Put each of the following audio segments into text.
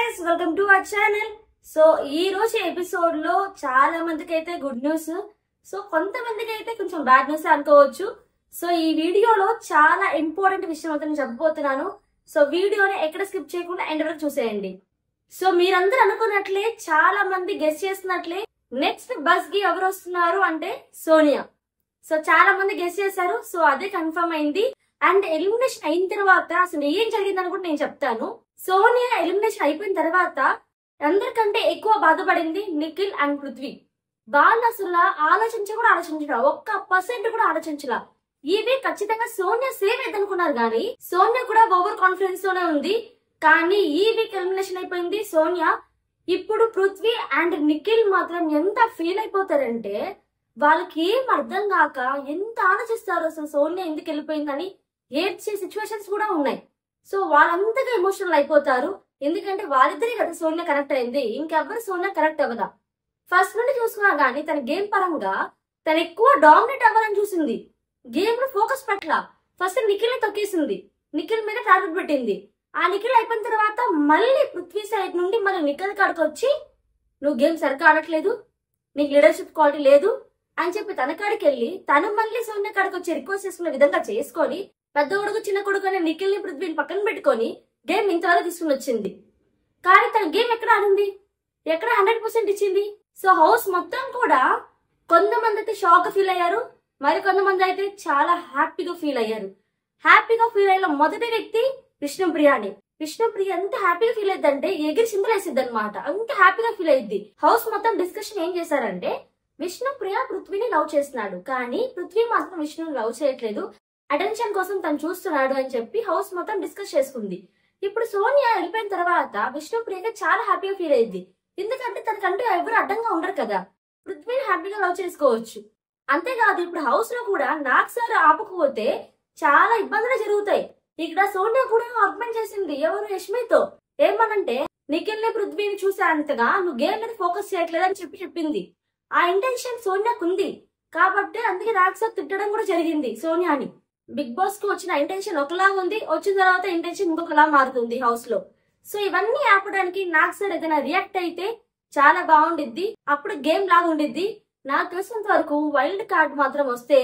Guys, welcome to our channel. So ఈ రోజు episode లో చాలా మందికి అయితే గుడ్ న్యూస్, సో కొంతమందికి అయితే కొంచెం బ్యాడ్ న్యూస్ అనుకోవచ్చు. సో ఈ వీడియోలో చాలా ఇంపార్టెంట్ విషయం అయితే నేను చెప్పబోతున్నాను. సో వీడియోని ఎక్కడ స్కిప్ చేయకుండా ఎండ్ వరకు చూసేయండి. సో మీరందరూ అనుకున్నట్లే, చాలా మంది గెస్ చేస్తున్నట్లే నెక్స్ట్ బస్ కి ఎవరు వస్తున్నారు అంటే సోనియా. సో చాలా మంది గెస్ చేశారు, సో అదే కన్ఫర్మ్ అయింది. అండ్ ఎలిమినేషన్ అయిన తర్వాత అసలు ఏం జరిగిందని కూడా నేను చెప్తాను. సోనియా ఎలిమినేషన్ అయిపోయిన తర్వాత అందరికంటే ఎక్కువ బాధపడింది నిఖిల్ అండ్ పృథ్వీ. వాళ్ళు అసలు ఆలోచించరా, 1% కూడా ఆలోచించలా. ఇవి ఖచ్చితంగా సోనియా సేవ్ అయ్యనుకున్నారు కానీ సోనియా కూడా ఓవర్ కాన్ఫిడెన్స్ తోనే ఉంది. కానీ ఈ వీక్ ఎలిమినేషన్ అయిపోయింది సోనియా. ఇప్పుడు పృథ్వీ అండ్ నిఖిల్ మాత్రం ఎంత ఫీల్ అయిపోతారంటే వాళ్ళకి ఏం అర్థం కాక ఎంత ఆలోచిస్తారు అసలు సోనియా ఎందుకు వెళ్ళిపోయిందని. ఏడ్చే సిచ్యువేషన్స్ కూడా ఉన్నాయి. సో వాళ్ళంతగా ఎమోషనల్ అయిపోతారు, ఎందుకంటే వాళ్ళిద్దరే కదా సోనియా కనెక్ట్ అయింది, ఇంకెవ్వరు సోనియా కనెక్ట్ అవ్వదా. ఫస్ట్ నుండి చూసుకున్నా గానీ తన గేమ్ పరంగా తను ఎక్కువ డామినేట్ అవ్వాలని చూసింది, గేమ్ లో ఫోకస్ పెట్టలా. ఫస్ట్ నిఖిల్ ని తొక్కేసింది, నిఖిల్ మీద టార్గెట్ పెట్టింది. ఆ నిఖిల్ అయిపోయిన తర్వాత మళ్ళీ పృథ్వీ సైడ్ నుండి మళ్ళీ నిఖిల్ కాడికి వచ్చి నువ్వు గేమ్ సరిగ్గా ఆడట్లేదు, నీకు లీడర్షిప్ క్వాలిటీ లేదు అని చెప్పి తన కాడికి వెళ్ళి తను మళ్ళీ సోనియా కాడికి వచ్చి రిక్వెస్ట్ చేసుకునే విధంగా చేసుకొని పెద్ద కొడుకు చిన్న కొడుకు అనే నిఖిల్ ని పృథ్వీని పక్కన పెట్టుకొని గేమ్ ఇంతవరకు తీసుకుని వచ్చింది. కానీ తన గేమ్ ఎక్కడ ఆడింది, ఎక్కడ 100% ఇచ్చింది. సో హౌస్ మొత్తం కూడా కొంతమంది అయితే షాక్ ఫీల్ అయ్యారు, మరి కొంతమంది అయితే చాలా హ్యాపీగా ఫీల్ అయ్యారు. హ్యాపీగా ఫీల్ అయిన మొదటి వ్యక్తి విష్ణుప్రియాని. విష్ణుప్రియ ఎంత హ్యాపీగా ఫీల్ అయ్యిందంటే ఎగిరి చింతలేసిద్ది అనమాట, అంత హ్యాపీగా ఫీల్ అయ్యింది. హౌస్ మొత్తం డిస్కషన్ ఏం చేశారంటే విష్ణుప్రియ పృథ్వీని లవ్ చేస్తున్నాడు, కానీ పృథ్వీ మాత్రం విష్ణుని లవ్ చేయట్లేదు, అటెన్షన్ కోసం తను చూస్తున్నాడు అని చెప్పి హౌస్ మొత్తం డిస్కస్ చేసుకుంది. ఇప్పుడు సోనియా వెళ్ళిపోయిన తర్వాత విష్ణుప్రియకి చాలా హ్యాపీగా ఫీల్ అయింది, ఎందుకంటే తనకంటూ ఎవరు అడ్డంగా ఉండరు కదా, పృథ్వీని హ్యాపీగా లవ్ చేసుకోవచ్చు. అంతేకాదు ఇప్పుడు హౌస్ లో కూడా నాగ్ సార్ ఆపకపోతే చాలా ఇబ్బందులు జరుగుతాయి. ఇక్కడ సోనియా కూడా ఆర్గ్యుమెంట్ చేసింది ఎవరు యష్మితో, ఏమనంటే నిఖిల్ ని పృథ్వీని చూసే అంతగా నువ్వు గేమ్ మీద ఫోకస్ చేయట్లేదు అని చెప్పింది. ఆ ఇంటెన్షన్ సోనియాకు ఉంది కాబట్టి అందుకే నాగ్ సార్ తిట్టడం కూడా జరిగింది సోనియాని. బిగ్ బాస్ కు వచ్చిన ఇంటెన్షన్ ఒకలాగా ఉంది, వచ్చిన తర్వాత ఇంటెన్షన్ ఇంకొకలా మారుతుంది హౌస్ లో. సో ఇవన్నీ ఆపడానికి నాగ్ సార్ ఏదైనా రియాక్ట్ అయితే చాలా బాగుండిద్ది, అప్పుడు గేమ్ లాగా ఉండిద్ది. నాకు తెలిసినంత వరకు వైల్డ్ కార్డ్ మాత్రం వస్తే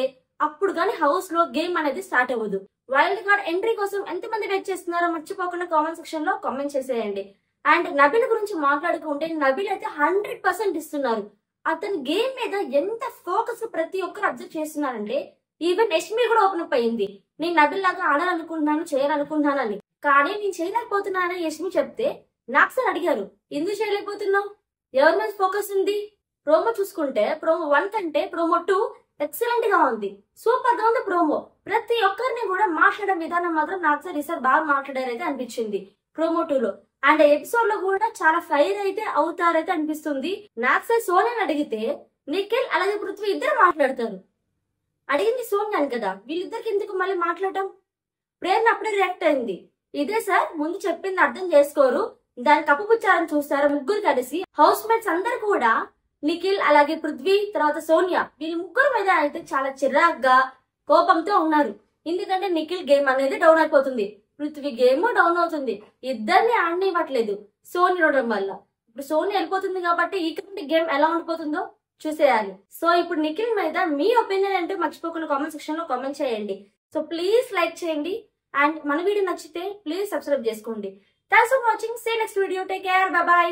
అప్పుడు గానీ హౌస్ లో గేమ్ అనేది స్టార్ట్ అవ్వదు. వైల్డ్ కార్డ్ ఎంట్రీ కోసం ఎంతమంది వెయిట్ చేస్తున్నారో మర్చిపోకుండా కామెంట్ సెక్షన్ లో కామెంట్ చేసేయండి. అండ్ నబిల్ గురించి మాట్లాడుకుంటే నబిల్ అయితే 100% ఇస్తున్నారు. అతని గేమ్ మీద ఎంత ఫోకస్ ప్రతి ఒక్కరు అబ్జర్వ్ చేస్తున్నారంటే ఈవెన్ యష్మి కూడా ఓపెన్ అప్ అయింది, నేను నబిల్ లాగా ఆడాలనుకుంటున్నాను చేయాలనుకుంటున్నాను అని. కానీ నేను చేయలేకపోతున్నానని యష్మి చెప్తే నాకు సార్ అడిగారు ఎందుకు చేయలేకపోతున్నావు, ఎవరి మీద ఫోకస్ ఉంది. ప్రోమో చూసుకుంటే ప్రోమో 1 కంటే ప్రోమో 2 ఎక్సలెంట్ గా ఉంది, సూపర్ గా ఉంది ప్రోమో. ప్రతి ఒక్కరిని కూడా మాట్లాడే విధానం మాత్రం నాకు సార్ ఈసారి బాగా మాట్లాడారైతే అనిపించింది ప్రోమో 2 లో. అండ్ ఎపిసోడ్ లో కూడా చాలా ఫైర్ అయితే అవుతారైతే అనిపిస్తుంది. నాకు సార్ సోనియాని అడిగితే నిఖిల్ అలాగే పృథ్వీ ఇద్దరు మాట్లాడతారు, అడిగింది సోనియాని కదా, వీళ్ళిద్దరికి ఎందుకు మళ్ళీ మాట్లాడటం. ప్రేరణ అప్పుడే రియాక్ట్ అయింది, ఇదే సార్ ముందు చెప్పింది అర్థం చేసుకోరు, దాన్ని కప్పుపుచ్చారని చూస్తారు. ముగ్గురు కలిసి హౌస్ మేట్స్ అందరు కూడా నిఖిల్ అలాగే పృథ్వీ తర్వాత సోనియా వీళ్ళ ముగ్గురు మీద అయితే చాలా చిరాగ్గా కోపంతో ఉన్నారు. ఎందుకంటే నిఖిల్ గేమ్ అనేది డౌన్ అయిపోతుంది, పృథ్వీ గేమ్ డౌన్ అవుతుంది, ఇద్దరిని ఆడనివ్వట్లేదు సోనియా ఉండడం వల్ల. ఇప్పుడు సోనియా వెళ్ళిపోతుంది కాబట్టి ఈ గేమ్ ఎలా ఉండిపోతుందో చూసేయాలి. సో ఇప్పుడు నిఖిల్ మీద మీ ఒపీనియన్ అంటే మర్చిపోకుండా కామెంట్ సెక్షన్ లో కామెంట్ చేయండి. సో ప్లీజ్ లైక్ చేయండి అండ్ మన వీడియో నచ్చితే ప్లీజ్ సబ్స్క్రైబ్ చేసుకోండి. Thanks for watching, see next video, take care, bye by.